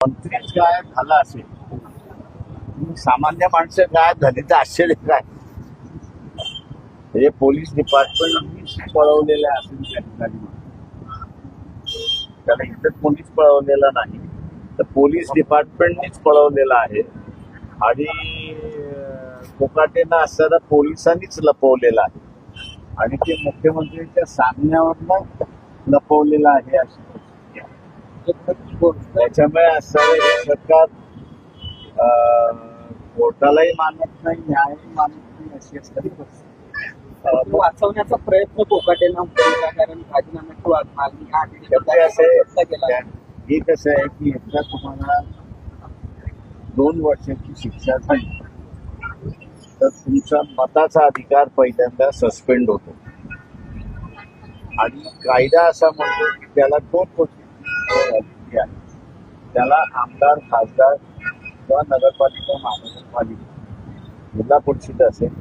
मंत्रीच गायब झाला असेल, सामान्य माणसं गायब झाली तर आश्चर्य काय? हे पोलीस डिपार्टमेंटनीच पळवलेलं असेल त्या ठिकाणी. त्याला इतर कोणीच पळवलेला नाही, तर पोलीस डिपार्टमेंटनीच पळवलेला आहे आणि कोकाटेनं असताना पोलिसांनीच लपवलेला आहे आणि ते मुख्यमंत्र्यांच्या सांगण्यावरनं लपवलेलं आहे अशी परिस्थिती आहे. त्याच्यामुळे असं हे सरकार कोर्टालाही मानत नाही, न्यायही मानत नाही अशी असणारी परिस्थिती. वाचवण्याचा प्रयत्न कोकाटेनं केला, कारण राजीनाम्याची मागणी हे कसं आहे की एकदा तुम्हाला 2 वर्षाची शिक्षा झाली तर तुमचा मताचा अधिकार पहिल्यांदा सस्पेंड होतो आणि कायदा असा म्हणतो की त्याला 2 वर्षाची आहे, त्याला आमदार, खासदार किंवा नगरपालिका, महानगरपालिका, जिल्हा परिषद असेल